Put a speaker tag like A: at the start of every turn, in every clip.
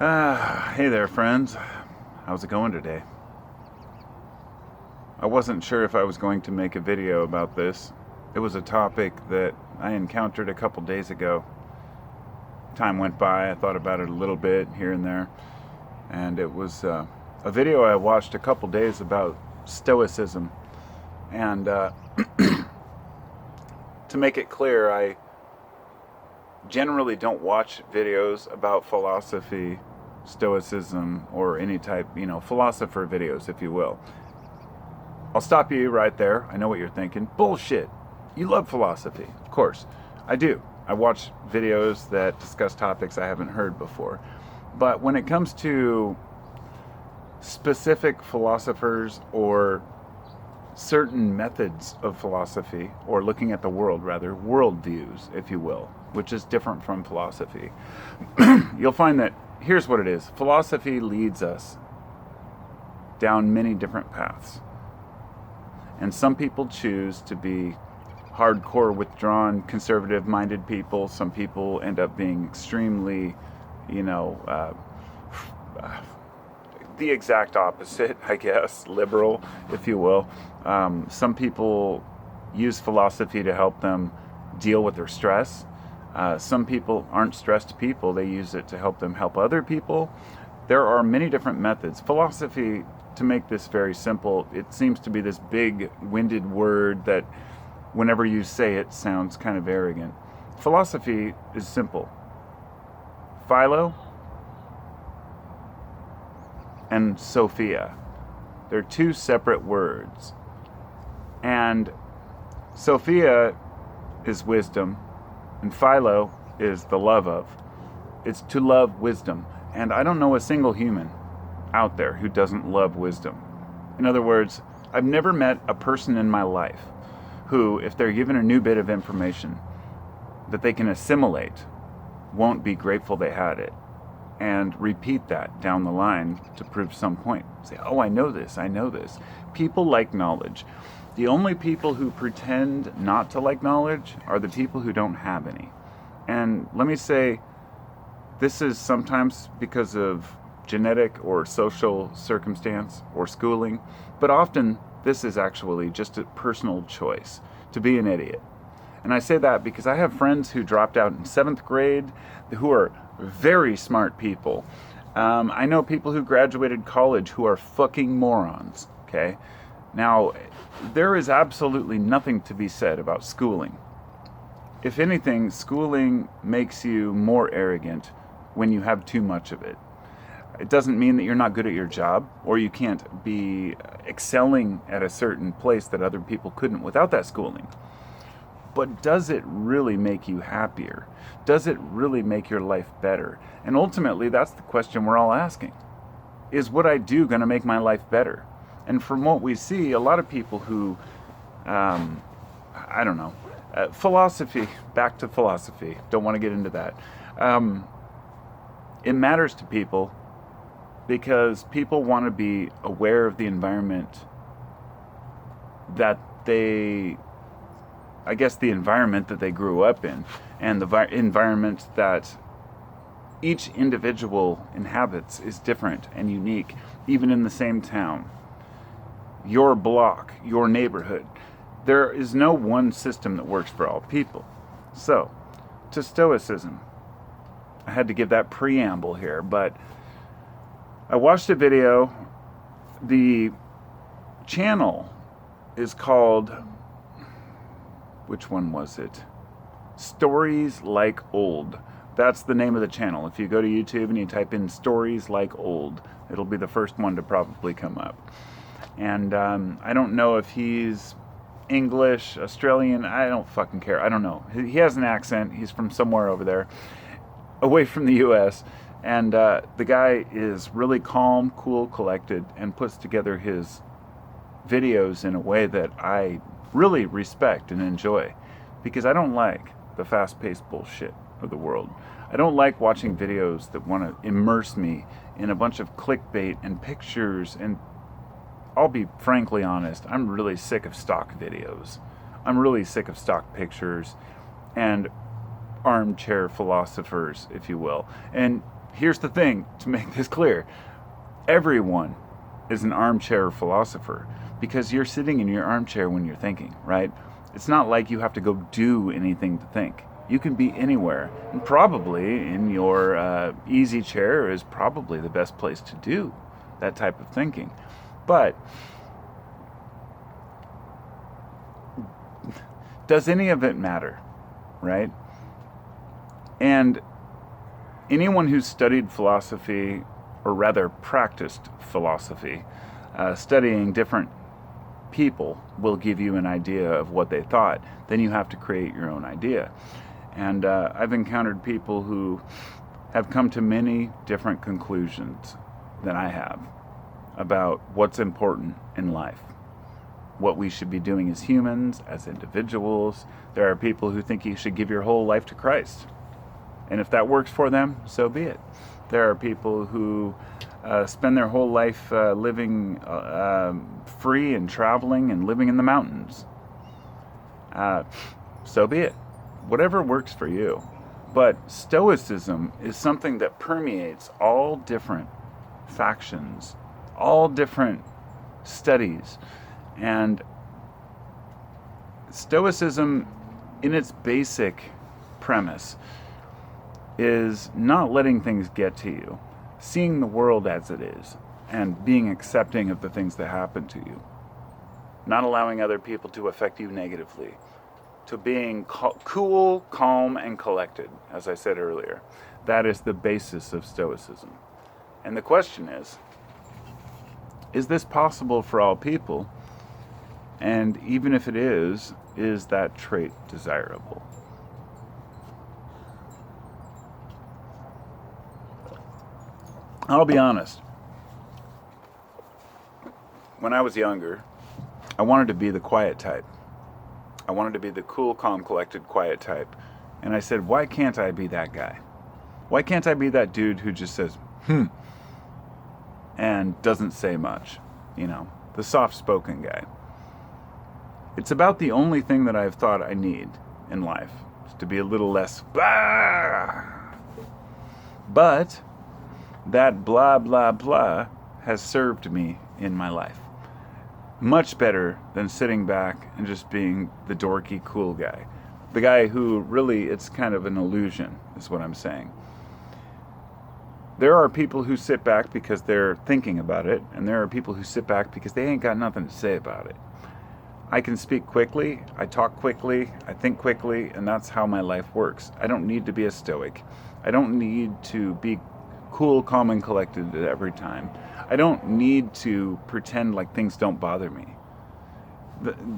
A: Hey there, friends. How's it going today? I wasn't sure if I was going to make a video about this. It was a topic that I encountered a couple days ago. Time went by, I thought about it a little bit here and there, and it was a video I watched a couple days about Stoicism. And to make it clear, I generally don't watch videos about philosophy, Stoicism, or any type, philosopher videos, if you will. I'll stop you right there. I know what you're thinking. Bullshit. You love philosophy. Of course. I do. I watch videos that discuss topics I haven't heard before. But when it comes to specific philosophers or certain methods of philosophy, or looking at the world, rather, worldviews, if you will, which is different from philosophy, you'll find that here's what it is. Philosophy leads us down many different paths. And some people choose to be hardcore, withdrawn, conservative-minded people. Some people end up being extremely, the exact opposite, I guess, liberal, if you will. Some people use philosophy to help them deal with their stress. Some people aren't stressed people. They use it to help them help other people. There are many different methods. Philosophy, to make this very simple, it seems to be this big-winded word that whenever you say it sounds kind of arrogant. Philosophy is simple. Philo and Sophia. They're two separate words. And Sophia is wisdom, and Philo is the love of. It's to love wisdom. And I don't know a single human out there who doesn't love wisdom. In other words, I've never met a person in my life who, if they're given a new bit of information that they can assimilate, won't be grateful they had it and repeat that down the line to prove some point. Say, oh, I know this. People like knowledge. The only people who pretend not to like knowledge are the people who don't have any. And let me say, this is sometimes because of genetic or social circumstance or schooling, but often this is actually just a personal choice to be an idiot. And I say that because I have friends who dropped out in 7th grade who are very smart people. I know people who graduated college who are fucking morons, okay? Now, there is absolutely nothing to be said about schooling. If anything, schooling makes you more arrogant when you have too much of it. It doesn't mean that you're not good at your job or you can't be excelling at a certain place that other people couldn't without that schooling. But does it really make you happier? Does it really make your life better? And ultimately, that's the question we're all asking. Is what I do going to make my life better? And from what we see, a lot of people who, philosophy, back to philosophy, don't want to get into that. It matters to people because people want to be aware of the environment that the environment that they grew up in, and the environment that each individual inhabits is different and unique, even in the same town. Your block, your neighborhood. There is no one system that works for all people. So, to Stoicism. I had to give that preamble here, but I watched a video. The channel is called, which one was it? Stories Like Old. That's the name of the channel. If you go to YouTube and you type in Stories Like Old, it'll be the first one to probably come up. And I don't know if he's English, Australian, I don't fucking care. I don't know. He has an accent. He's from somewhere over there, away from the U.S., and the guy is really calm, cool, collected, and puts together his videos in a way that I really respect and enjoy, because I don't like the fast-paced bullshit of the world. I don't like watching videos that want to immerse me in a bunch of clickbait and pictures, and I'll be frankly honest, I'm really sick of stock videos. I'm really sick of stock pictures and armchair philosophers, if you will. And here's the thing, to make this clear. Everyone is an armchair philosopher because you're sitting in your armchair when you're thinking, right? It's not like you have to go do anything to think. You can be anywhere, and probably in your easy chair is probably the best place to do that type of thinking. But does any of it matter, right? And anyone who's studied philosophy, or rather practiced philosophy, studying different people will give you an idea of what they thought. Then you have to create your own idea. And I've encountered people who have come to many different conclusions than I have about what's important in life, what we should be doing as humans, as individuals. There are people who think you should give your whole life to Christ. And if that works for them, so be it. There are people who spend their whole life living free and traveling and living in the mountains. So be it. Whatever works for you. But Stoicism is something that permeates all different factions, all different studies. And Stoicism, in its basic premise, is not letting things get to you, seeing the world as it is, and being accepting of the things that happen to you, not allowing other people to affect you negatively, to being cool, calm, and collected, as I said earlier. That is the basis of Stoicism. And the question is this possible for all people? And even if it is that trait desirable? I'll be honest. When I was younger, I wanted to be the quiet type. I wanted to be the cool, calm, collected, quiet type. And I said, why can't I be that guy? Why can't I be that dude who just says, and doesn't say much? You know, the soft-spoken guy. It's about the only thing that I've thought I need in life, is to be a little less blah. But that blah, blah, blah has served me in my life. Much better than sitting back and just being the dorky, cool guy. The guy who really, it's kind of an illusion, is what I'm saying. There are people who sit back because they're thinking about it, and there are people who sit back because they ain't got nothing to say about it. I can speak quickly, I talk quickly, I think quickly, and that's how my life works. I don't need to be a stoic. I don't need to be cool, calm, and collected at every time. I don't need to pretend like things don't bother me.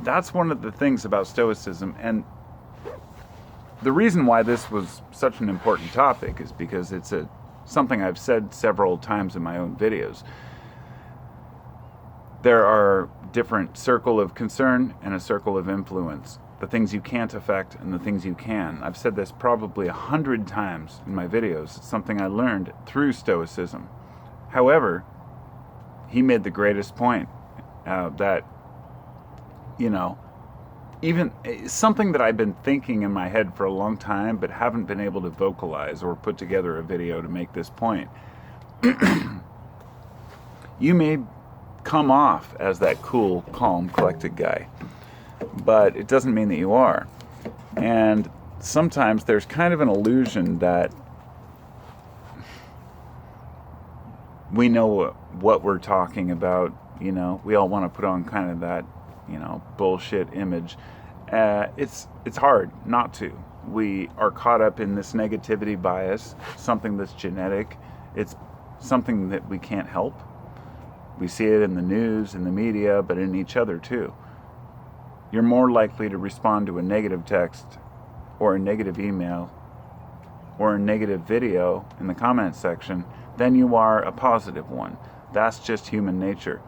A: That's one of the things about Stoicism, and the reason why this was such an important topic is because it's something I've said several times in my own videos. There are different circle of concern and a circle of influence. The things you can't affect and the things you can. I've said this probably 100 times in my videos. It's something I learned through Stoicism. However, he made the greatest point that, you know, even something that I've been thinking in my head for a long time but haven't been able to vocalize or put together a video to make this point. You may come off as that cool, calm, collected guy, but it doesn't mean that you are. And sometimes there's kind of an illusion that we know what we're talking about. You know, we all want to put on kind of that, you know, bullshit image. It's hard not to. We are caught up in this negativity bias, something that's genetic. It's something that we can't help. We see it in the news, in the media, but in each other too. You're more likely to respond to a negative text or a negative email or a negative video in the comment section than you are a positive one. That's just human nature.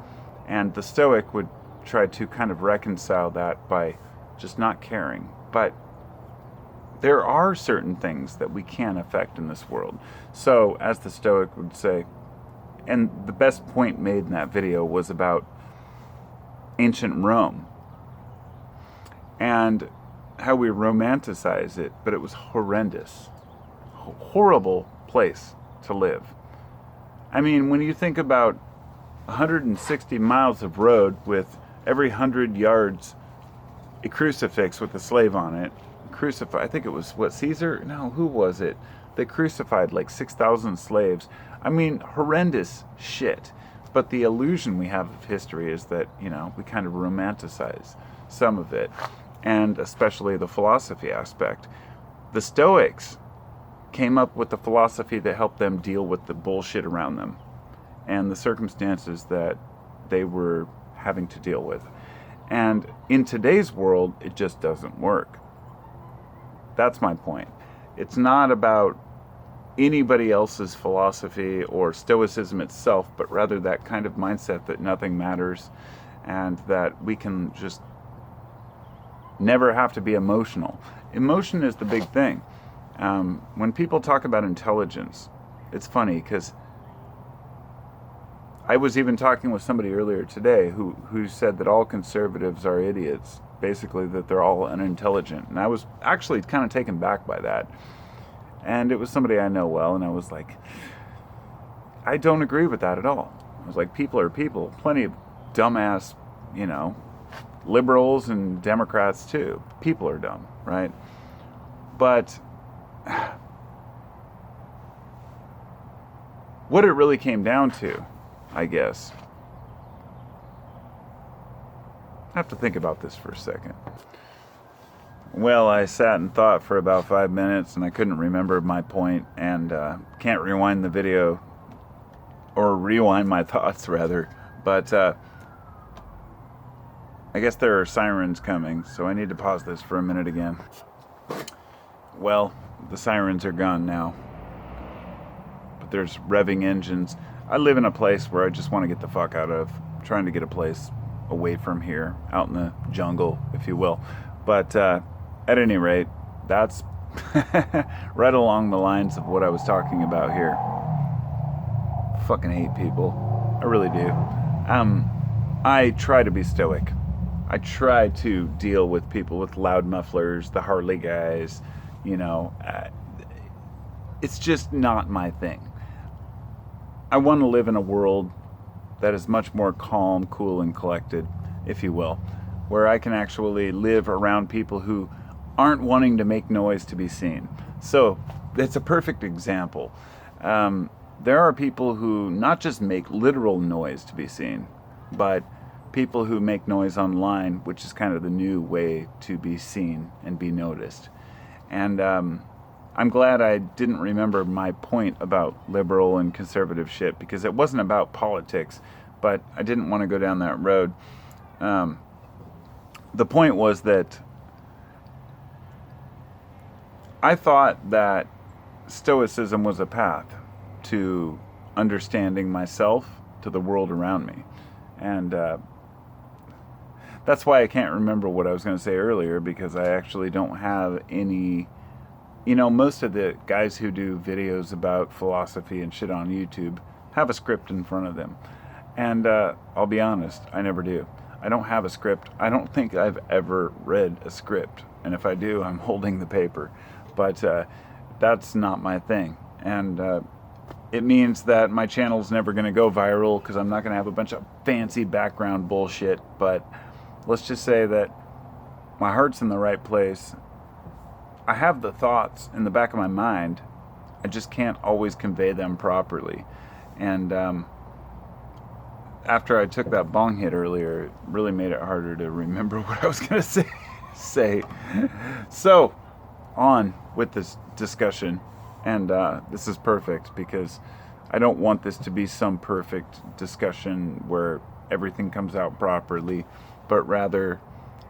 A: And the Stoic would try to kind of reconcile that by just not caring. But there are certain things that we can affect in this world. So, as the Stoic would say, and the best point made in that video was about ancient Rome and how we romanticize it, but it was horrendous. Horrible place to live. I mean, when you think about 160 miles of road with every 100 yards a crucifix with a slave on it, I think it was, what, Caesar? No, who was it? They crucified like 6,000 slaves. I mean, horrendous shit. But the illusion we have of history is that, we kind of romanticize some of it, and especially the philosophy aspect. The Stoics came up with the philosophy that helped them deal with the bullshit around them and the circumstances that they were having to deal with. And in today's world, it just doesn't work. That's my point. It's not about anybody else's philosophy or Stoicism itself, but rather that kind of mindset that nothing matters and that we can just never have to be emotional. Emotion is the big thing. When people talk about intelligence, it's funny because I was even talking with somebody earlier today who said that all conservatives are idiots, basically that they're all unintelligent. And I was actually kind of taken back by that. And it was somebody I know well, and I was like, I don't agree with that at all. I was like, people are people. Plenty of dumbass, liberals and Democrats too. People are dumb, right? But what it really came down to, I guess, I have to think about this for a second. Well, I sat and thought for about 5 minutes and I couldn't remember my point, and can't rewind the video, or rewind my thoughts rather, but I guess there are sirens coming, so I need to pause this for a minute again. Well, the sirens are gone now, but there's revving engines. I live in a place where I just want to get the fuck out of, I'm trying to get a place away from here, out in the jungle, if you will. But at any rate, that's right along the lines of what I was talking about here. Fucking hate people. I really do. I try to be stoic. I try to deal with people with loud mufflers, the Harley guys, it's just not my thing. I want to live in a world that is much more calm, cool, and collected, if you will, where I can actually live around people who aren't wanting to make noise to be seen. So it's a perfect example. There are people who not just make literal noise to be seen, but people who make noise online, which is kind of the new way to be seen and be noticed. And I'm glad I didn't remember my point about liberal and conservative shit, because it wasn't about politics, but I didn't want to go down that road. The point was that I thought that Stoicism was a path to understanding myself, to the world around me. And that's why I can't remember what I was going to say earlier, because I actually don't have any... most of the guys who do videos about philosophy and shit on YouTube have a script in front of them. And I'll be honest, I never do. I don't have a script. I don't think I've ever read a script. And if I do, I'm holding the paper. But that's not my thing. And it means that my channel's never going to go viral, because I'm not going to have a bunch of fancy background bullshit. But let's just say that my heart's in the right place. I have the thoughts in the back of my mind. I just can't always convey them properly. And after I took that bong hit earlier, it really made it harder to remember what I was going to say. So, on with this discussion. And this is perfect, because I don't want this to be some perfect discussion where everything comes out properly, but rather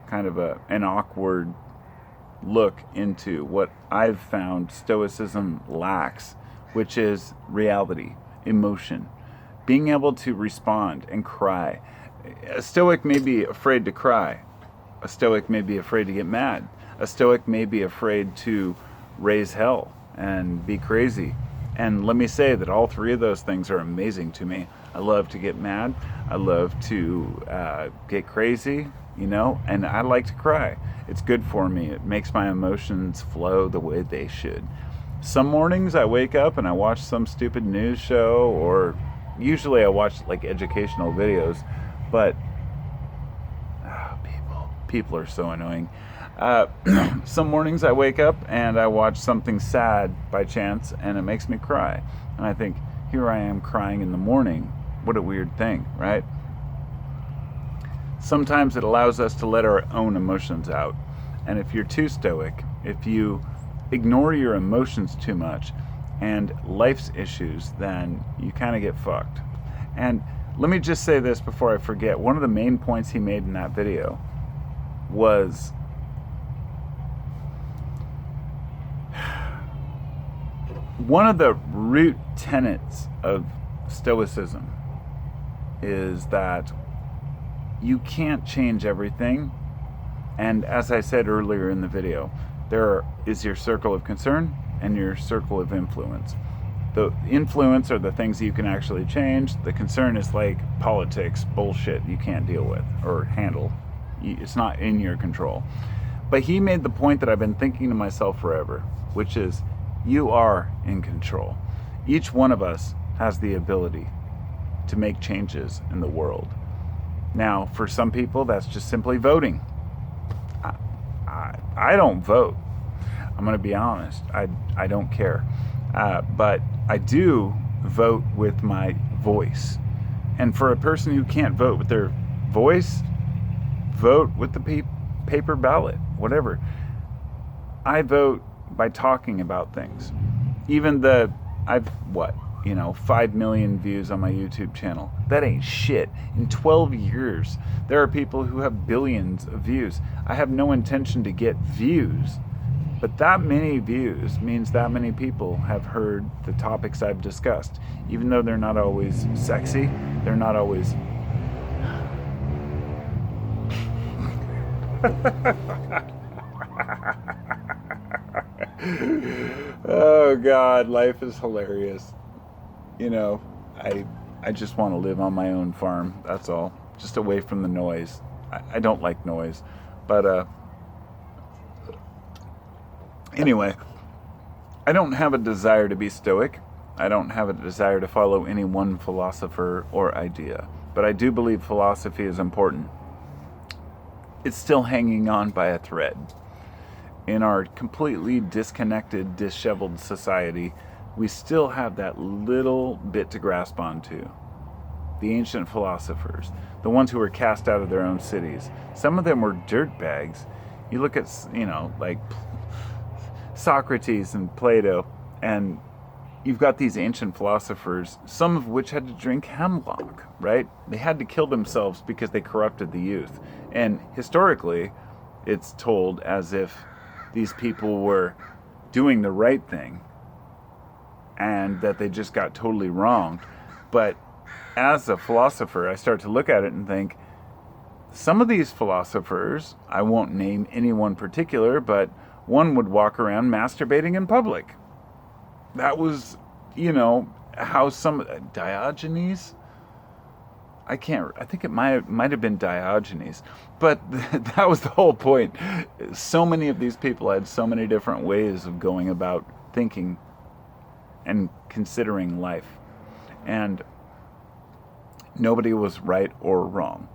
A: kind of an awkward look into what I've found Stoicism lacks, which is reality, emotion, being able to respond and cry. A Stoic may be afraid to cry. A Stoic may be afraid to get mad. A Stoic may be afraid to raise hell and be crazy. And let me say that all three of those things are amazing to me. I love to get mad. I love to get crazy, and I like to cry. It's good for me. It makes my emotions flow the way they should. Some mornings I wake up and I watch some stupid news show, or usually I watch like educational videos, but people are so annoying. Some mornings I wake up and I watch something sad by chance and it makes me cry. And I think, here I am crying in the morning. What a weird thing, right? Sometimes it allows us to let our own emotions out. And if you're too stoic, if you ignore your emotions too much and life's issues, then you kind of get fucked. And let me just say this before I forget. One of the main points he made in that video was one of the root tenets of Stoicism is that you can't change everything. And as I said earlier in the video, there is your circle of concern and your circle of influence. The influence are the things you can actually change. The concern is like politics, bullshit you can't deal with or handle. It's not in your control. But he made the point that I've been thinking to myself forever, which is you are in control. Each one of us has the ability to make changes in the world. Now, for some people, that's just simply voting. I don't vote. I'm going to be honest. I don't care. But I do vote with my voice. And for a person who can't vote with their voice, vote with the paper ballot, whatever. I vote by talking about things. Even I've 5 million views on my YouTube channel. That ain't shit. In 12 years, there are people who have billions of views. I have no intention to get views, but that many views means that many people have heard the topics I've discussed. Even though they're not always sexy, they're not always... Oh God, life is hilarious. I just want to live on my own farm. That's all. Just away from the noise. I don't like noise. But anyway, I don't have a desire to be stoic. I don't have a desire to follow any one philosopher or idea. But I do believe philosophy is important. It's still hanging on by a thread. In our completely disconnected, disheveled society, we still have that little bit to grasp onto. The ancient philosophers, the ones who were cast out of their own cities. Some of them were dirtbags. You look at, like Socrates and Plato, and you've got these ancient philosophers, some of which had to drink hemlock, right? They had to kill themselves because they corrupted the youth. And historically, it's told as if these people were doing the right thing and that they just got totally wrong. But as a philosopher, I start to look at it and think, some of these philosophers, I won't name anyone particular, but one would walk around masturbating in public. That was, how some... Diogenes? I think it might have been Diogenes. But that was the whole point. So many of these people had so many different ways of going about thinking and considering life. And nobody was right or wrong.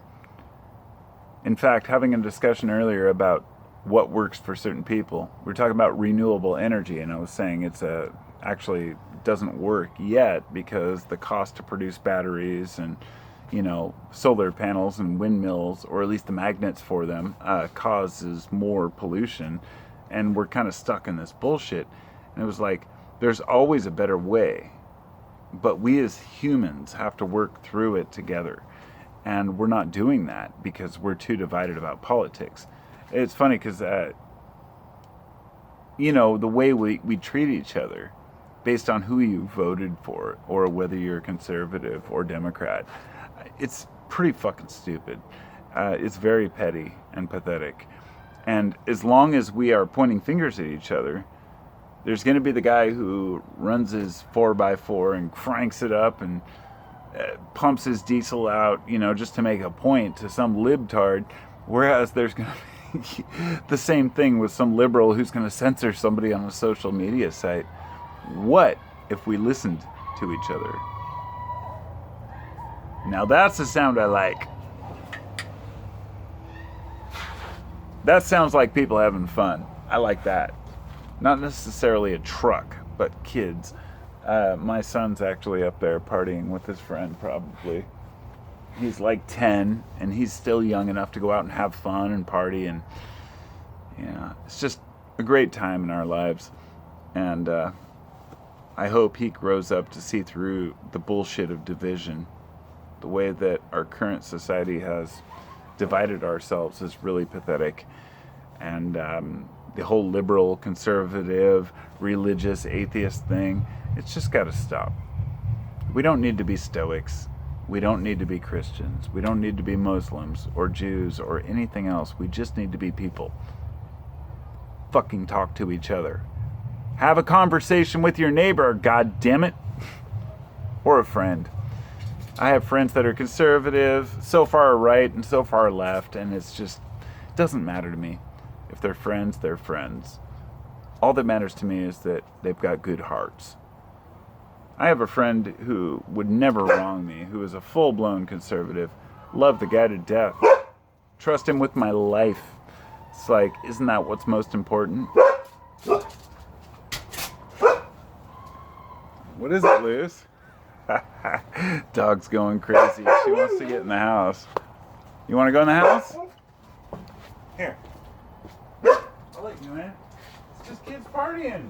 A: In fact, having a discussion earlier about what works for certain people, we were talking about renewable energy, and I was saying it's actually doesn't work yet because the cost to produce batteries and solar panels and windmills, or at least the magnets for them, causes more pollution, and we're kind of stuck in this bullshit. And it was like, there's always a better way, but we as humans have to work through it together, and we're not doing that because we're too divided about politics. It's funny because the way we treat each other based on who you voted for or whether you're conservative or Democrat, it's pretty fucking stupid. It's very petty and pathetic. And as long as we are pointing fingers at each other, there's going to be the guy who runs his 4x4 and cranks it up and pumps his diesel out, just to make a point to some libtard, whereas there's going to be the same thing with some liberal who's going to censor somebody on a social media site. What if we listened to each other? Now that's the sound I like. That sounds like people having fun. I like that. Not necessarily a truck, but kids. My son's actually up there partying with his friend, probably. He's like 10, and he's still young enough to go out and have fun and party, and it's just a great time in our lives. And I hope he grows up to see through the bullshit of division. The way that our current society has divided ourselves is really pathetic. And the whole liberal, conservative, religious, atheist thing, it's just got to stop. We don't need to be Stoics. We don't need to be Christians. We don't need to be Muslims or Jews or anything else. We just need to be people. Fucking talk to each other. Have a conversation with your neighbor, god damn it. Or a friend. I have friends that are conservative, so far right and so far left, and it doesn't matter to me. If they're friends, they're friends. All that matters to me is that they've got good hearts. I have a friend who would never wrong me, who is a full-blown conservative. Love the guy to death. Trust him with my life. It's like, isn't that what's most important? What is it, Luz? Dog's going crazy. She wants to get in the house. You want to go in the house? Here. I'll let you in. It's just kids partying.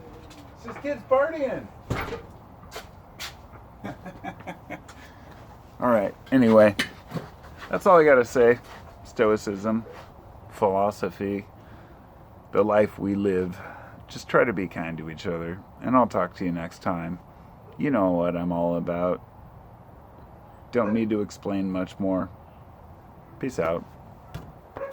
A: It's just kids partying. Alright, anyway. That's all I gotta say. Stoicism, philosophy, the life we live. Just try to be kind to each other. And I'll talk to you next time. You know what I'm all about. Don't need to explain much more. Peace out.